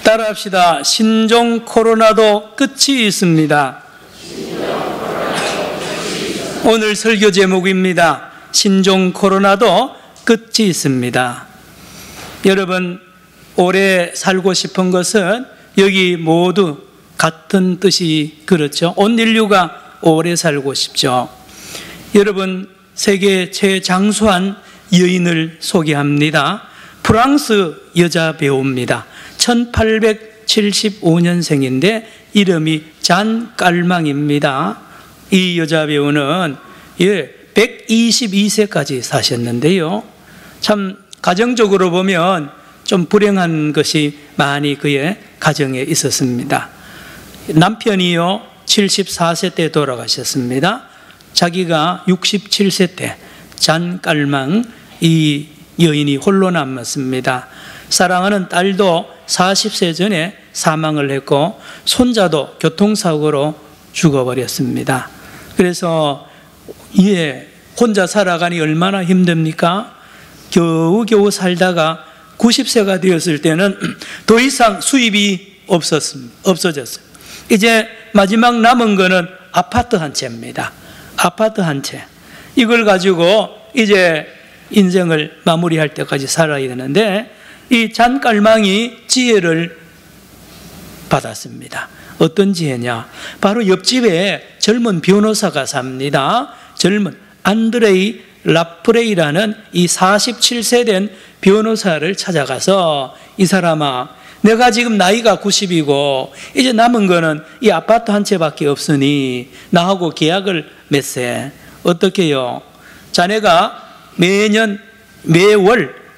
따라합시다. 신종 코로나도 끝이 있습니다. 오늘 설교 제목입니다. 신종 코로나도 끝이 있습니다. 여러분, 오래 살고 싶은 것은 여기 모두 같은 뜻이 그렇죠. 온 인류가 오래 살고 싶죠. 여러분, 세계 최장수한 여인을 소개합니다. 프랑스 여자 배우입니다. 1875년생인데 이름이 잔 깔망입니다. 이 여자 배우는 122세까지 사셨는데요. 참 가정적으로 보면 좀 불행한 것이 많이 그의 가정에 있었습니다. 남편이요 74세 때 돌아가셨습니다. 자기가 67세 때 잔 깔망 이 여인이 홀로 남았습니다. 사랑하는 딸도 40세 전에 사망을 했고 손자도 교통사고로 죽어버렸습니다. 그래서 혼자 살아가니 얼마나 힘듭니까? 겨우겨우 살다가 90세가 되었을 때는 더 이상 수입이 없어졌어요. 이제 마지막 남은 거는 아파트 한 채입니다. 아파트 한 채. 이걸 가지고 이제 인생을 마무리할 때까지 살아야 되는데 이 잔깔망이 지혜를 받았습니다. 어떤 지혜냐? 바로 옆집에 젊은 변호사가 삽니다. 젊은 안드레이 라프레이라는 이 47세 된 변호사를 찾아가서 이 사람아, 내가 지금 나이가 90이고 이제 남은 거는 이 아파트 한 채밖에 없으니 나하고 계약을 맺세. 어떻게 해요? 자네가 매월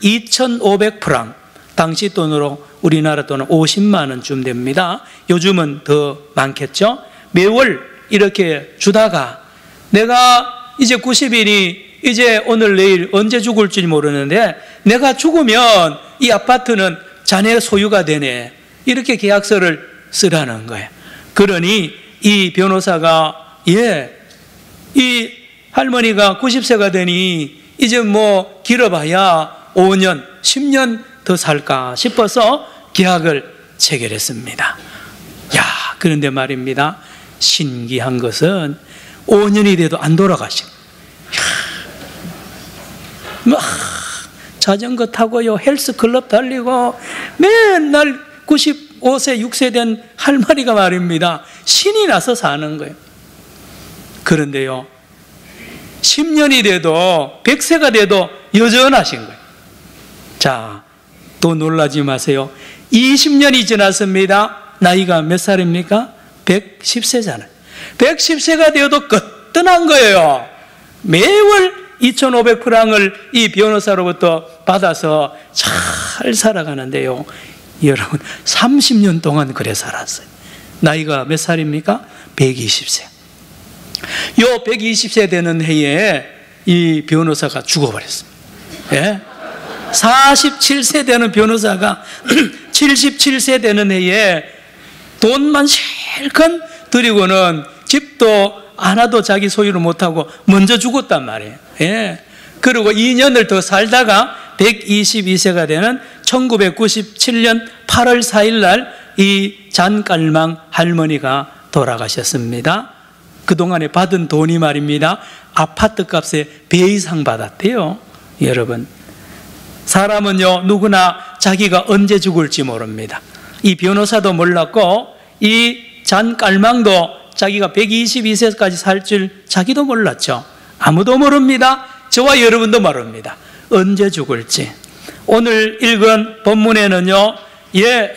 2,500프랑, 당시 돈으로 우리나라 돈은 50만 원쯤 됩니다. 요즘은 더 많겠죠? 매월 이렇게 주다가 내가 이제 90이니 이제 오늘 내일 언제 죽을지 모르는데 내가 죽으면 이 아파트는 자네 소유가 되네. 이렇게 계약서를 쓰라는 거예요. 그러니 이 변호사가 이 할머니가 90세가 되니 이제 뭐 길어봐야 5년, 10년 더 살까 싶어서 계약을 체결했습니다. 그런데 말입니다. 신기한 것은 5년이 돼도 안 돌아가십니다. 자전거 타고요, 헬스클럽 달리고 맨날 95세, 6세 된 할머니가 말입니다. 신이 나서 사는 거예요. 그런데요, 10년이 돼도 100세가 돼도 여전하신 거예요. 자, 또 놀라지 마세요. 20년이 지났습니다. 나이가 몇 살입니까? 110세잖아요. 110세가 되어도 거뜬한 거예요. 매월 2,500프랑을 이 변호사로부터 받아서 잘 살아가는데요. 여러분, 30년 동안 그래 살았어요. 나이가 몇 살입니까? 120세. 요 120세 되는 해에 이 변호사가 죽어버렸습니다. 47세 되는 변호사가 77세 되는 해에 돈만 실컷 들이고는 집도 하나도 자기 소유를 못하고 먼저 죽었단 말이에요. 그리고 2년을 더 살다가 122세가 되는 1997년 8월 4일 날 이 잔깔망 할머니가 돌아가셨습니다. 그동안에 받은 돈이 말입니다. 아파트 값의 배 이상 받았대요. 여러분, 사람은요, 누구나 자기가 언제 죽을지 모릅니다. 이 변호사도 몰랐고 이 잔깔망도 자기가 122세까지 살 줄 자기도 몰랐죠. 아무도 모릅니다. 저와 여러분도 모릅니다. 언제 죽을지. 오늘 읽은 본문에는요,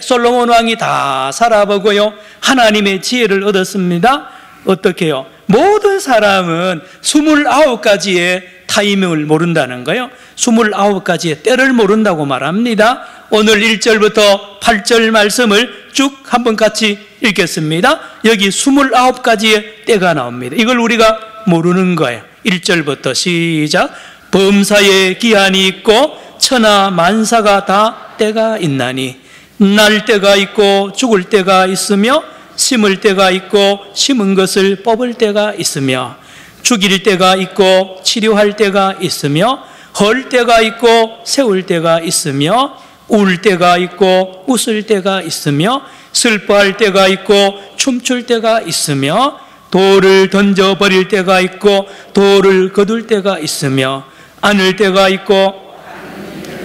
솔로몬 왕이 다 살아보고요, 하나님의 지혜를 얻었습니다. 어떻게 해요? 모든 사람은 29가지의 타이밍을 모른다는 거예요. 29가지의 때를 모른다고 말합니다. 오늘 1절부터 8절 말씀을 쭉 한번 같이 읽겠습니다. 여기 29가지의 때가 나옵니다. 이걸 우리가 모르는 거예요. 1절부터 시작. 범사에 기한이 있고 천하 만사가 다 때가 있나니 날 때가 있고 죽을 때가 있으며 심을 때가 있고 심은 것을 뽑을 때가 있으며 죽일 때가 있고 치료할 때가 있으며 헐 때가 있고 세울 때가 있으며 울 때가 있고 웃을 때가 있으며 슬퍼할 때가 있고 춤출 때가 있으며 돌을 던져버릴 때가 있고 돌을 거둘 때가 있으며 안을 때가 있고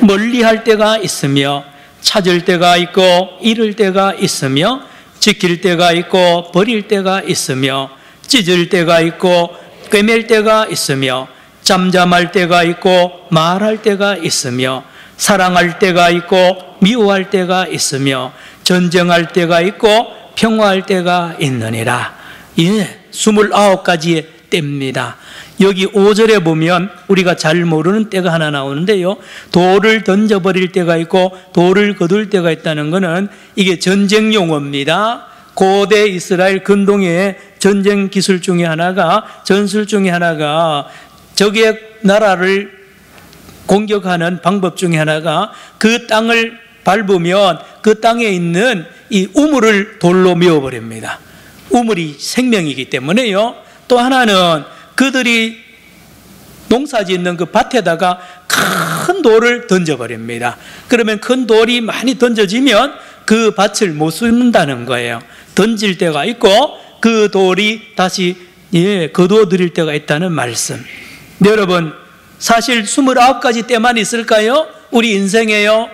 멀리할 때가 있으며 찾을 때가 있고 잃을 때가 있으며 지킬 때가 있고 버릴 때가 있으며 찢을 때가 있고 꿰맬 때가 있으며 잠잠할 때가 있고 말할 때가 있으며 사랑할 때가 있고 미워할 때가 있으며 전쟁할 때가 있고 평화할 때가 있느니라. 예, 29가지의 때입니다. 여기 5절에 보면 우리가 잘 모르는 때가 하나 나오는데요, 돌을 던져버릴 때가 있고 돌을 거둘 때가 있다는 것은 이게 전쟁 용어입니다. 고대 이스라엘 근동의 전쟁 기술 중에 하나가, 전술 중에 하나가, 적의 나라를 공격하는 방법 중에 하나가 그 땅을 밟으면 그 땅에 있는 이 우물을 돌로 메워버립니다. 우물이 생명이기 때문에요. 또 하나는 그들이 농사 짓는 그 밭에다가 큰 돌을 던져버립니다. 그러면 큰 돌이 많이 던져지면 그 밭을 못 심는다는 거예요. 던질 때가 있고 그 돌이 다시 거두어들일 때가 있다는 말씀. 여러분, 사실 29가지 때만 있을까요? 우리 인생에요?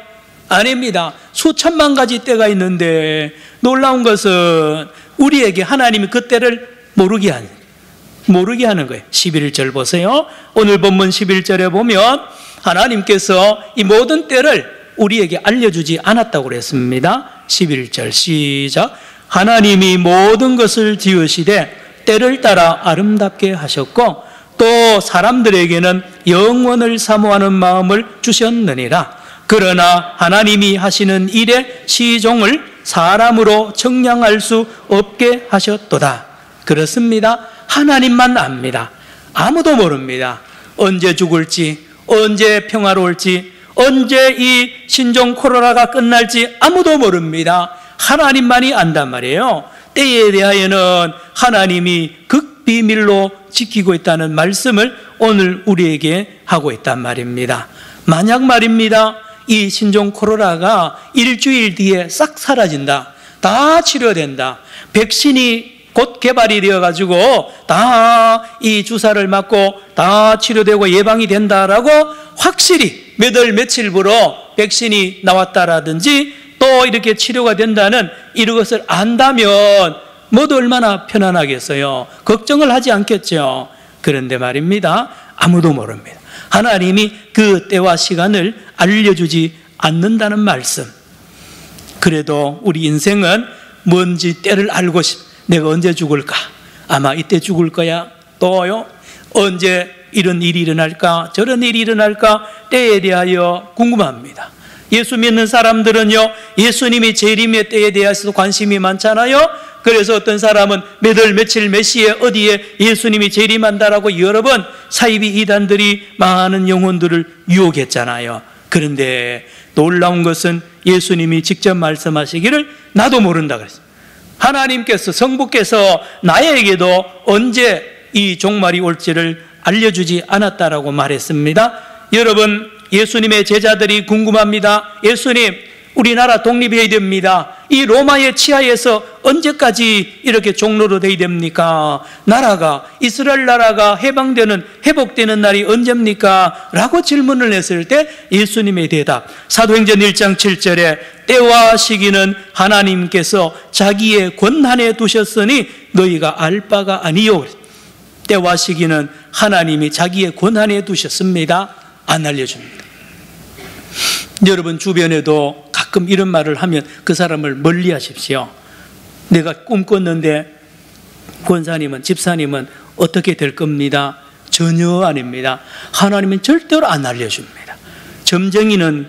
아닙니다. 수천만 가지 때가 있는데 놀라운 것은 우리에게 하나님이 그 때를 모르게 하는 거예요. 11절 보세요. 오늘 본문 11절에 보면 하나님께서 이 모든 때를 우리에게 알려주지 않았다고 그랬습니다. 11절 시작. 하나님이 모든 것을 지으시되 때를 따라 아름답게 하셨고 또 사람들에게는 영원을 사모하는 마음을 주셨느니라. 그러나 하나님이 하시는 일의 시종을 사람으로 측량할 수 없게 하셨도다. 그렇습니다. 하나님만 압니다. 아무도 모릅니다. 언제 죽을지, 언제 평화로울지, 언제 이 신종 코로나가 끝날지 아무도 모릅니다. 하나님만이 안단 말이에요. 때에 대하여는 하나님이 극비밀로 지키고 있다는 말씀을 오늘 우리에게 하고 있단 말입니다. 만약 말입니다, 이 신종 코로나가 일주일 뒤에 싹 사라진다, 다 치료된다, 백신이 곧 개발이 되어가지고 다 이 주사를 맞고 다 치료되고 예방이 된다라고 확실히 몇 월 며칠부로 백신이 나왔다라든지 또 이렇게 치료가 된다는 이런 것을 안다면 모두 얼마나 편안하겠어요. 걱정을 하지 않겠죠. 그런데 말입니다, 아무도 모릅니다. 하나님이 그 때와 시간을 알려주지 않는다는 말씀. 그래도 우리 인생은 뭔지 때를 알고 내가 언제 죽을까? 아마 이때 죽을 거야. 또요, 언제 이런 일이 일어날까? 저런 일이 일어날까? 때에 대하여 궁금합니다. 예수 믿는 사람들은요, 예수님이 재림의 때에 대해서 관심이 많잖아요. 그래서 어떤 사람은 몇 월 며칠 몇 시에 어디에 예수님이 재림한다라고 여러 번 사이비 이단들이 많은 영혼들을 유혹했잖아요. 그런데 놀라운 것은 예수님이 직접 말씀하시기를 나도 모른다 그랬어요. 하나님께서, 성부께서 나에게도 언제 이 종말이 올지를 알려주지 않았다라고 말했습니다. 여러분, 예수님의 제자들이 궁금합니다. 예수님, 우리나라 독립해야 됩니다. 이 로마의 치하에서 언제까지 이렇게 종로로 돼야 됩니까? 나라가, 이스라엘 나라가 회복되는 날이 언제입니까? 라고 질문을 했을 때 예수님의 대답, 사도행전 1장 7절에 때와 시기는 하나님께서 자기의 권한에 두셨으니 너희가 알 바가 아니요. 때와 시기는 하나님이 자기의 권한에 두셨습니다. 안 알려줍니다. 여러분 주변에도 가끔 이런 말을 하면 그 사람을 멀리 하십시오. 내가 꿈꿨는데 권사님은, 집사님은 어떻게 될 겁니다? 전혀 아닙니다. 하나님은 절대로 안 알려줍니다. 점쟁이는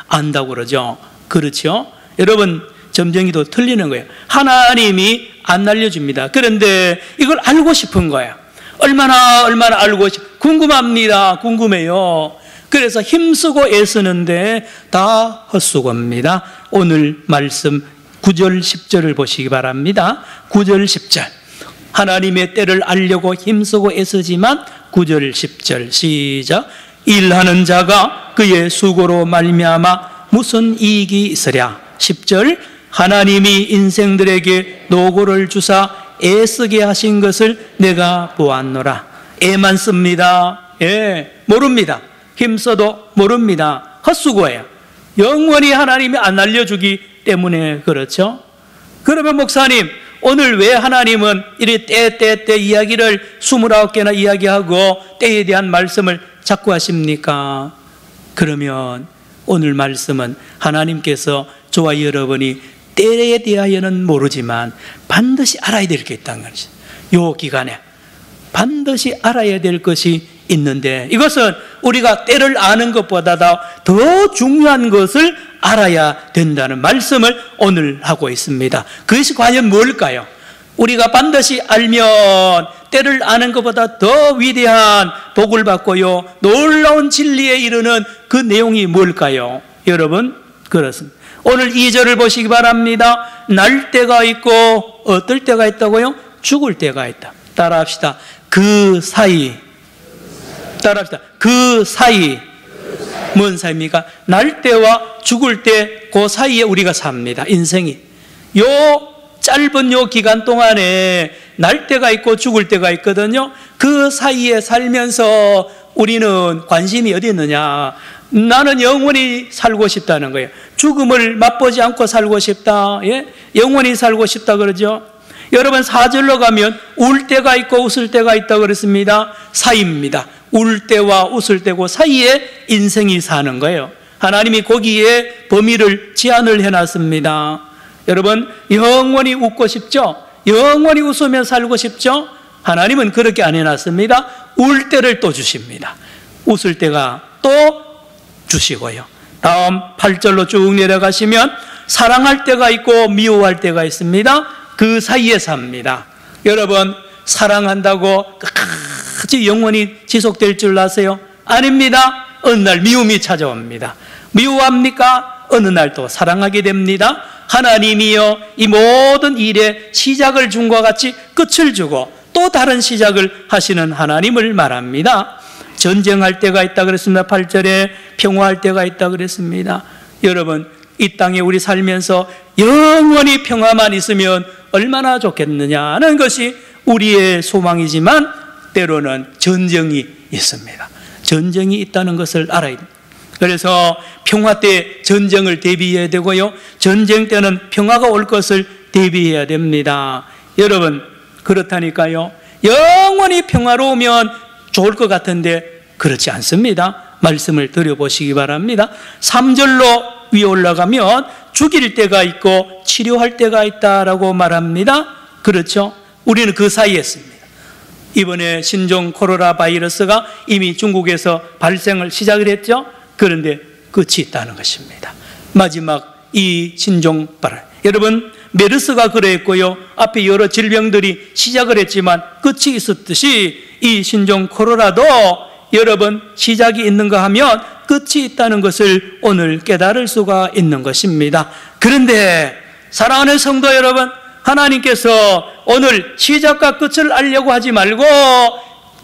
안다고 그러죠. 그렇죠? 여러분, 점쟁이도 틀리는 거예요. 하나님이 안 알려줍니다. 그런데 이걸 알고 싶은 거예요. 얼마나 알고 궁금합니다. 궁금해요. 그래서 힘쓰고 애쓰는데 다 헛수고입니다. 오늘 말씀 9절 10절을 보시기 바랍니다. 9절 10절, 하나님의 때를 알려고 힘쓰고 애쓰지만 9절 10절 시작. 일하는 자가 그의 수고로 말미암아 무슨 이익이 있으랴. 10절 하나님이 인생들에게 노고를 주사 애쓰게 하신 것을 내가 보았노라. 애만 씁니다. 모릅니다. 힘써도 모릅니다. 헛수고예요. 영원히 하나님이 안 알려주기 때문에 그렇죠. 그러면 목사님, 오늘 왜 하나님은 이리 때 이야기를 29개나 이야기하고 때에 대한 말씀을 자꾸 하십니까? 그러면 오늘 말씀은 하나님께서 저와 여러분이 때에 대하여는 모르지만 반드시 알아야 될 게 있다는 것이죠. 이 기간에 반드시 알아야 될 것이 있는데, 이것은 우리가 때를 아는 것보다 더 중요한 것을 알아야 된다는 말씀을 오늘 하고 있습니다. 그것이 과연 뭘까요? 우리가 반드시 알면 때를 아는 것보다 더 위대한 복을 받고요, 놀라운 진리에 이르는 그 내용이 뭘까요? 여러분, 그렇습니다. 오늘 2절을 보시기 바랍니다. 날 때가 있고 어떨 때가 있다고요? 죽을 때가 있다. 따라합시다. 그 사이. 따라합시다. 그 사이. 뭔 사이입니까? 날 때와 죽을 때 그 사이에 우리가 삽니다. 인생이. 요 짧은 요 기간 동안에 날 때가 있고 죽을 때가 있거든요. 그 사이에 살면서 우리는 관심이 어디 있느냐? 나는 영원히 살고 싶다는 거예요. 죽음을 맛보지 않고 살고 싶다. 영원히 살고 싶다 그러죠. 여러분, 4절로 가면 울 때가 있고 웃을 때가 있다 그랬습니다. 사이입니다. 울 때와 웃을 때고 사이에 인생이 사는 거예요. 하나님이 거기에 범위를 제한을 해놨습니다. 여러분, 영원히 웃고 싶죠? 영원히 웃으며 살고 싶죠? 하나님은 그렇게 안 해놨습니다. 울 때를 또 주십니다. 웃을 때가 또 주시고요. 다음 8절로 쭉 내려가시면 사랑할 때가 있고 미워할 때가 있습니다. 그 사이에 삽니다. 여러분, 사랑한다고 끝까지 영원히 지속될 줄 아세요? 아닙니다. 어느 날 미움이 찾아옵니다. 미워합니까? 어느 날 또 사랑하게 됩니다. 하나님이요, 이 모든 일에 시작을 준과 같이 끝을 주고 또 다른 시작을 하시는 하나님을 말합니다. 전쟁할 때가 있다 그랬습니다. 8절에 평화할 때가 있다 그랬습니다. 여러분, 이 땅에 우리 살면서 영원히 평화만 있으면 얼마나 좋겠느냐는 것이 우리의 소망이지만 때로는 전쟁이 있습니다. 전쟁이 있다는 것을 알아야 됩니다. 그래서 평화 때 전쟁을 대비해야 되고요, 전쟁 때는 평화가 올 것을 대비해야 됩니다. 여러분, 그렇다니까요. 영원히 평화로우면 좋을 것 같은데 그렇지 않습니다. 말씀을 드려보시기 바랍니다. 3절로 위에 올라가면 죽일 때가 있고 치료할 때가 있다라고 말합니다. 그렇죠? 우리는 그 사이에 있습니다. 이번에 신종 코로나 바이러스가 이미 중국에서 발생을 시작을 했죠. 그런데 끝이 있다는 것입니다. 마지막 이 신종 바이러스, 여러분, 메르스가 그랬고요, 앞에 여러 질병들이 시작을 했지만 끝이 있었듯이 이 신종 코로나도 여러분 시작이 있는가 하면 끝이 있다는 것을 오늘 깨달을 수가 있는 것입니다. 그런데 사랑하는 성도 여러분, 하나님께서 오늘 시작과 끝을 알려고 하지 말고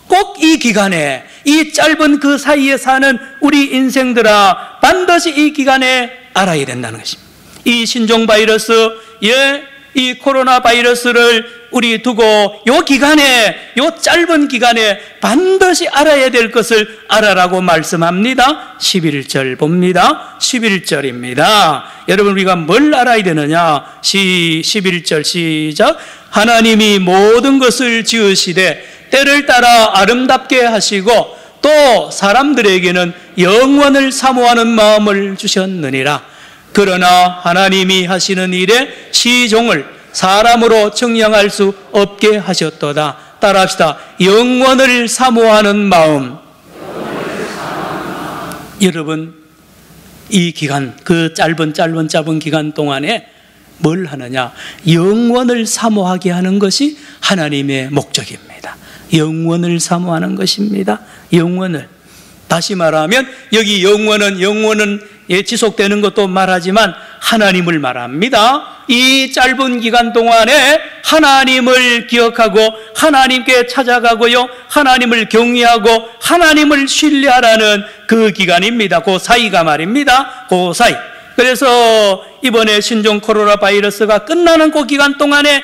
꼭 이 기간에, 이 짧은 그 사이에 사는 우리 인생들아, 반드시 이 기간에 알아야 된다는 것입니다. 이 신종 바이러스, 이 코로나 바이러스를 우리 두고 요 기간에, 요 짧은 기간에 반드시 알아야 될 것을 알아라고 말씀합니다. 11절 봅니다. 11절입니다. 여러분, 우리가 뭘 알아야 되느냐? 11절 시작. 하나님이 모든 것을 지으시되 때를 따라 아름답게 하시고 또 사람들에게는 영원을 사모하는 마음을 주셨느니라. 그러나 하나님이 하시는 일에 시종을 사람으로 측량할 수 없게 하셨도다. 따라합시다. 영원을 사모하는 마음. 여러분, 이 기간, 그 짧은 기간 동안에 뭘 하느냐? 영원을 사모하게 하는 것이 하나님의 목적입니다. 영원을 사모하는 것입니다. 영원을. 다시 말하면 여기 영원은 지속되는 것도 말하지만 하나님을 말합니다. 이 짧은 기간 동안에 하나님을 기억하고 하나님께 찾아가고요, 하나님을 경외하고 하나님을 신뢰하라는 그 기간입니다. 그 사이가 말입니다. 그 사이. 그래서 이번에 신종 코로나 바이러스가 끝나는 그 기간 동안에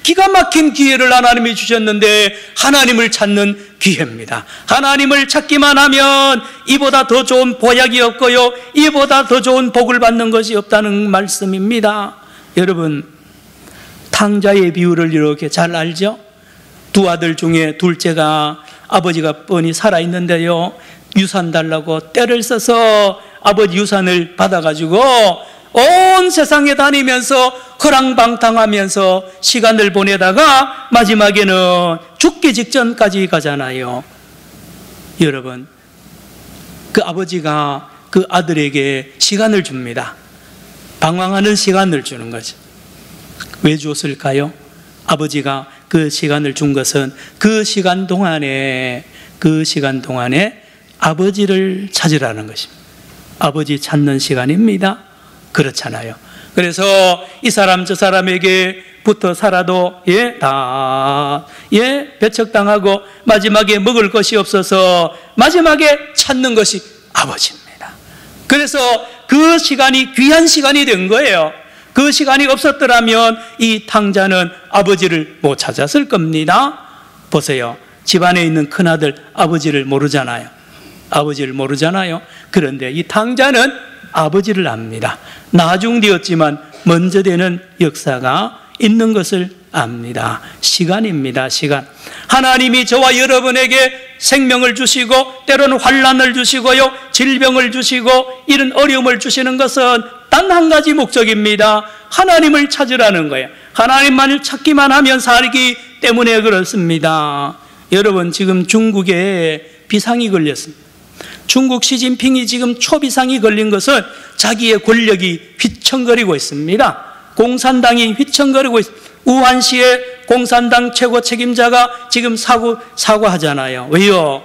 기가 막힌 기회를 하나님이 주셨는데 하나님을 찾는 기회입니다. 하나님을 찾기만 하면 이보다 더 좋은 보약이 없고요, 이보다 더 좋은 복을 받는 것이 없다는 말씀입니다. 여러분, 탕자의 비유를 이렇게 잘 알죠? 두 아들 중에 둘째가 아버지가 뻔히 살아있는데요, 유산 달라고 떼를 써서 아버지 유산을 받아가지고 온 세상에 다니면서 허랑방탕하면서 시간을 보내다가 마지막에는 죽기 직전까지 가잖아요. 여러분, 그 아버지가 그 아들에게 시간을 줍니다. 방황하는 시간을 주는 거죠. 왜 주었을까요? 아버지가 그 시간을 준 것은 그 시간 동안에 아버지를 찾으라는 것입니다. 아버지 찾는 시간입니다. 그렇잖아요. 그래서 이 사람 저 사람에게 붙어 살아도 배척당하고 마지막에 먹을 것이 없어서 마지막에 찾는 것이 아버지입니다. 그래서 그 시간이 귀한 시간이 된 거예요. 그 시간이 없었더라면 이 탕자는 아버지를 못 찾았을 겁니다. 보세요. 집안에 있는 큰아들 아버지를 모르잖아요. 그런데 이 탕자는 아버지를 압니다. 나중되었지만 먼저 되는 역사가 있는 것을 압니다. 시간입니다. 시간. 하나님이 저와 여러분에게 생명을 주시고 때로는 환난을 주시고요, 질병을 주시고 이런 어려움을 주시는 것은 단 한 가지 목적입니다. 하나님을 찾으라는 거예요. 하나님만을 찾기만 하면 살기 때문에 그렇습니다. 여러분, 지금 중국에 비상이 걸렸습니다. 중국 시진핑이 지금 초비상이 걸린 것은 자기의 권력이 휘청거리고 있습니다. 공산당이 휘청거리고 있습니다. 우한시의 공산당 최고 책임자가 지금 사과하잖아요. 왜요?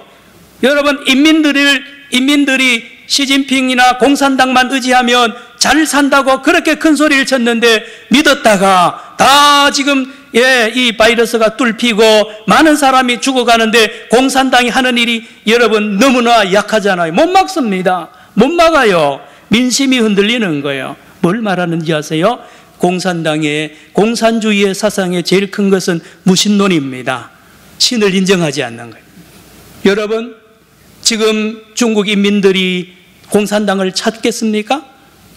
여러분, 인민들이 시진핑이나 공산당만 의지하면 잘 산다고 그렇게 큰 소리를 쳤는데 믿었다가 다 지금 이 바이러스가 뚫히고 많은 사람이 죽어가는데 공산당이 하는 일이 여러분 너무나 약하잖아요. 못 막습니다. 못 막아요. 민심이 흔들리는 거예요. 뭘 말하는지 아세요? 공산당의 공산주의의 사상의 제일 큰 것은 무신론입니다. 신을 인정하지 않는 거예요. 여러분, 지금 중국 인민들이 공산당을 찾겠습니까?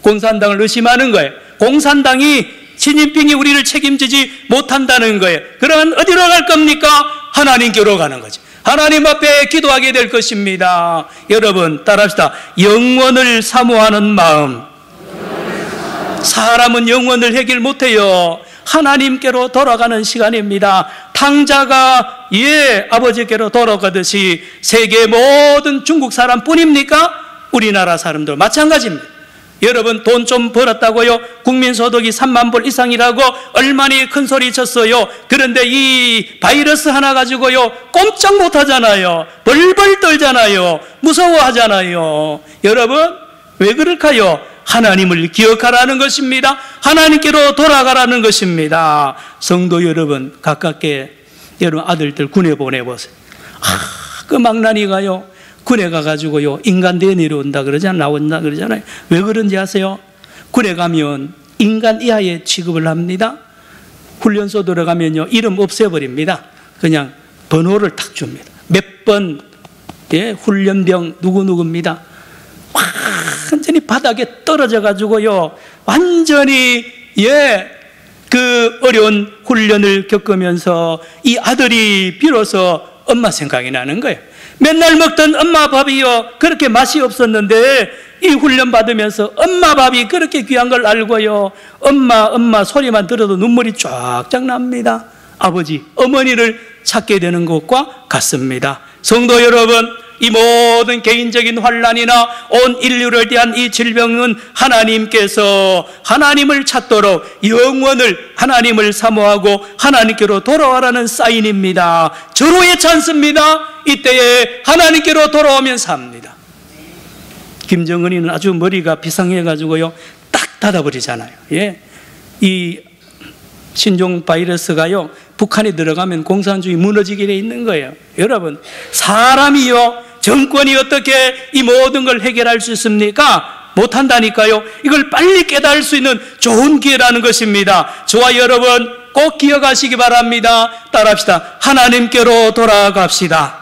공산당을 의심하는 거예요. 공산당이 시진핑이 우리를 책임지지 못한다는 거예요. 그러면 어디로 갈 겁니까? 하나님께로 가는 거죠. 하나님 앞에 기도하게 될 것입니다. 여러분, 따라합시다. 영원을 사모하는 마음. 사람은 영원을 해결 못해요. 하나님께로 돌아가는 시간입니다. 탕자가 아버지께로 돌아가듯이 세계 모든 중국 사람뿐입니까? 우리나라 사람도 마찬가지입니다. 여러분, 돈 좀 벌었다고요? 국민소득이 3만 불 이상이라고 얼마나 큰 소리 쳤어요. 그런데 이 바이러스 하나 가지고요 꼼짝 못하잖아요. 벌벌 떨잖아요. 무서워하잖아요. 여러분, 왜 그럴까요? 하나님을 기억하라는 것입니다. 하나님께로 돌아가라는 것입니다. 성도 여러분, 가깝게 여러분 아들들 군에 보내보세요. 그 망나니가요 군에 가가지고요 인간대에 내려온다 그러잖아요. 나온다 그러잖아요. 왜 그런지 아세요? 군에 가면 인간 이하의 취급을 합니다. 훈련소 들어가면요 이름 없애버립니다. 그냥 번호를 탁 줍니다. 몇 번 훈련병 누구누구입니다. 완전히 바닥에 떨어져 가지고요 완전히 그 어려운 훈련을 겪으면서 이 아들이 비로소 엄마 생각이 나는 거예요. 맨날 먹던 엄마 밥이요 그렇게 맛이 없었는데 이 훈련 받으면서 엄마 밥이 그렇게 귀한 걸 알고요 엄마 소리만 들어도 눈물이 쫙쫙 납니다. 아버지, 어머니를 찾게 되는 것과 같습니다. 성도 여러분, 이 모든 개인적인 환난이나 온 인류를 대한 이 질병은 하나님께서 하나님을 찾도록 영원을 하나님을 사모하고 하나님께로 돌아와라는 사인입니다. 절호의 찬스입니다. 이때에 하나님께로 돌아오면 삽니다. 김정은이는 아주 머리가 비상해가지고요 딱 닫아버리잖아요. 이 신종 바이러스가요 북한에 들어가면 공산주의 무너지게 돼 있는 거예요. 여러분, 사람이요 정권이 어떻게 이 모든 걸 해결할 수 있습니까? 못한다니까요. 이걸 빨리 깨달을 수 있는 좋은 기회라는 것입니다. 저와 여러분 꼭 기억하시기 바랍니다. 따라합시다. 하나님께로 돌아갑시다.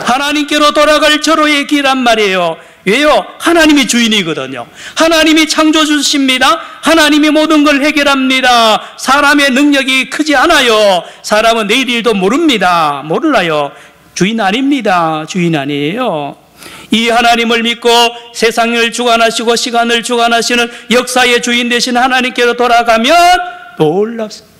하나님께로 돌아갈 절호의 길란 말이에요. 왜요? 하나님이 주인이거든요. 하나님이 창조주십니다. 하나님이 모든 걸 해결합니다. 사람의 능력이 크지 않아요. 사람은 내일 일도 모릅니다. 몰라요. 주인 아닙니다. 주인 아니에요. 이 하나님을 믿고 세상을 주관하시고 시간을 주관하시는 역사의 주인 되신 하나님께로 돌아가면 놀랍습니다.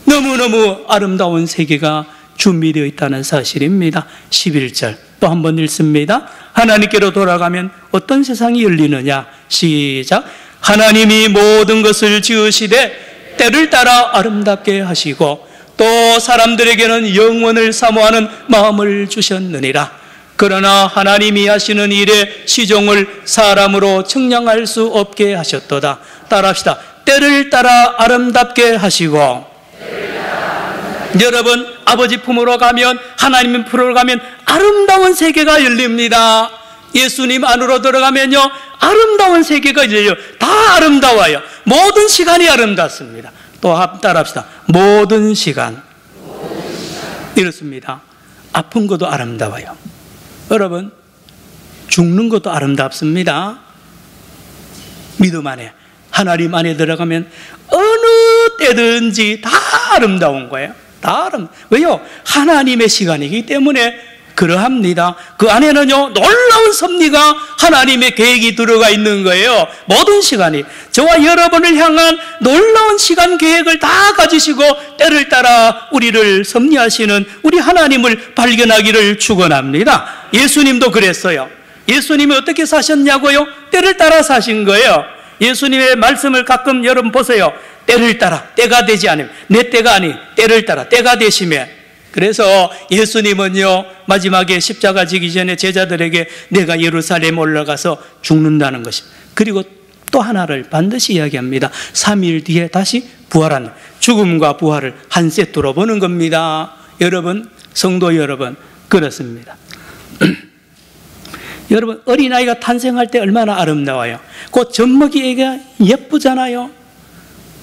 너무너무 아름다운 세계가 준비되어 있다는 사실입니다. 11절 또 한 번 읽습니다. 하나님께로 돌아가면 어떤 세상이 열리느냐? 시작. 하나님이 모든 것을 지으시되 때를 따라 아름답게 하시고 또 사람들에게는 영원을 사모하는 마음을 주셨느니라. 그러나 하나님이 하시는 일의 시종을 사람으로 측량할 수 없게 하셨도다. 따라합시다. 때를 따라 아름답게 하시고. 여러분, 아버지 품으로 가면, 하나님 품으로 가면 아름다운 세계가 열립니다. 예수님 안으로 들어가면요, 아름다운 세계가 열려요. 다 아름다워요. 모든 시간이 아름답습니다. 또 따라합시다. 모든 시간. 이렇습니다. 아픈 것도 아름다워요. 여러분, 죽는 것도 아름답습니다. 믿음 안에, 하나님 안에 들어가면 어느 때든지 다 아름다운 거예요. 다 왜요? 하나님의 시간이기 때문에 그러합니다. 그 안에는요, 놀라운 섭리가 하나님의 계획이 들어가 있는 거예요. 모든 시간이 저와 여러분을 향한 놀라운 시간 계획을 다 가지시고 때를 따라 우리를 섭리하시는 우리 하나님을 발견하기를 축원합니다. 예수님도 그랬어요. 예수님이 어떻게 사셨냐고요? 때를 따라 사신 거예요. 예수님의 말씀을 가끔 여러분 보세요. 때를 따라, 때가 되지 않으면, 내 때가 아닌 때를 따라, 때가 되시면. 그래서 예수님은요, 마지막에 십자가 지기 전에 제자들에게 내가 예루살렘 올라가서 죽는다는 것입니다. 그리고 또 하나를 반드시 이야기합니다. 3일 뒤에 다시 부활하는, 죽음과 부활을 한 세트로 보는 겁니다. 여러분, 성도 여러분, 그렇습니다. 여러분, 어린아이가 탄생할 때 얼마나 아름다워요. 그 젖먹이가 예쁘잖아요.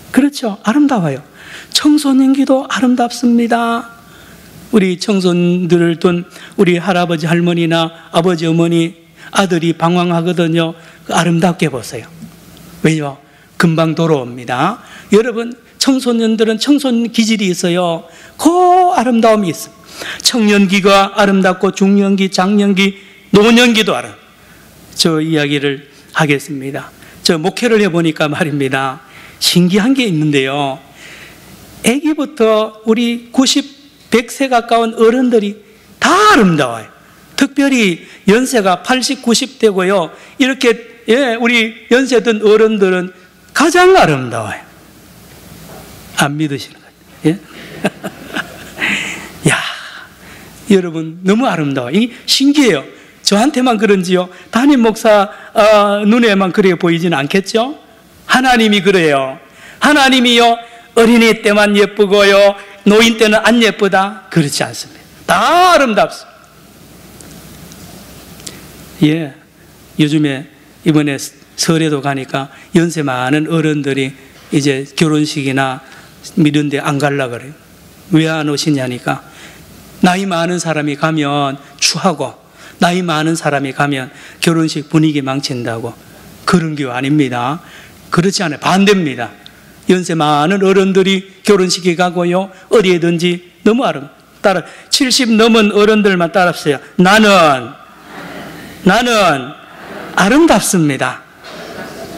그렇죠. 아름다워요. 청소년기도 아름답습니다. 우리 청소년들을 둔 우리 할아버지 할머니나 아버지 어머니 아들이 방황하거든요. 아름답게 보세요. 왜요? 금방 돌아옵니다. 여러분, 청소년들은 청소년 기질이 있어요. 그 아름다움이 있습니다. 청년기가 아름답고 중년기, 장년기, 노년기도 저 이야기를 하겠습니다. 저 목회를 해보니까 말입니다. 신기한 게 있는데요. 아기부터 우리 90, 100세 가까운 어른들이 다 아름다워요. 특별히 연세가 80, 90대고요. 이렇게 우리 연세 든 어른들은 가장 아름다워요. 안 믿으시는 거예요? 야, 여러분 너무 아름다워요. 이게 신기해요. 저한테만 그런지요? 담임 목사 눈에만 그래 보이지는 않겠죠? 하나님이 그래요. 하나님이요, 어린이 때만 예쁘고요, 노인 때는 안 예쁘다? 그렇지 않습니다. 다 아름답습니다. 예, 요즘에 이번에 설에도 가니까 연세 많은 어른들이 이제 결혼식이나 이런 데 안 가려고 그래요. 왜 안 오시냐니까, 나이 많은 사람이 가면 추하고 나이 많은 사람이 가면 결혼식 분위기 망친다고. 그런 게 아닙니다. 그렇지 않아요. 반대입니다. 연세 많은 어른들이 결혼식에 가고요, 어디에든지 너무 따라 70 넘은 어른들만 따라하세요. 나는 아름답습니다.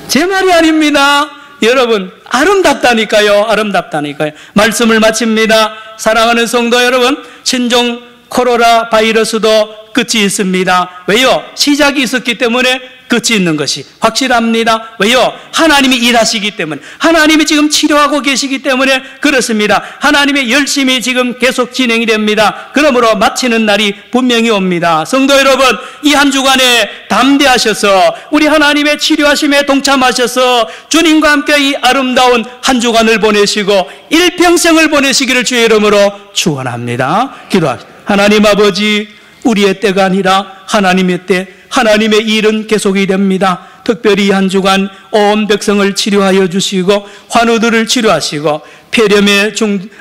제 말이 아닙니다. 여러분, 아름답다니까요. 아름답다니까요. 말씀을 마칩니다. 사랑하는 성도 여러분, 신종 코로나 바이러스도 끝이 있습니다. 왜요? 시작이 있었기 때문에 끝이 있는 것이 확실합니다. 왜요? 하나님이 일하시기 때문에, 하나님이 지금 치료하고 계시기 때문에 그렇습니다. 하나님의 열심히 지금 계속 진행이 됩니다. 그러므로 마치는 날이 분명히 옵니다. 성도 여러분, 이 한 주간에 담대하셔서 우리 하나님의 치료하심에 동참하셔서 주님과 함께 이 아름다운 한 주간을 보내시고 일평생을 보내시기를 주의 이름으로 축원합니다. 기도합시다. 하나님 아버지, 우리의 때가 아니라 하나님의 때, 하나님의 일은 계속이 됩니다. 특별히 한 주간 온 백성을 치료하여 주시고 환우들을 치료하시고 폐렴에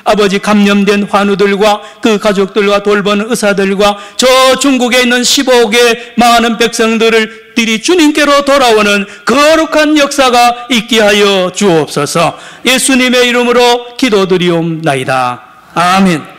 아버지 감염된 환우들과 그 가족들과 돌보는 의사들과 저 중국에 있는 15개 많은 백성들이 주님께로 돌아오는 거룩한 역사가 있게 하여 주옵소서. 예수님의 이름으로 기도드리옵나이다. 아멘.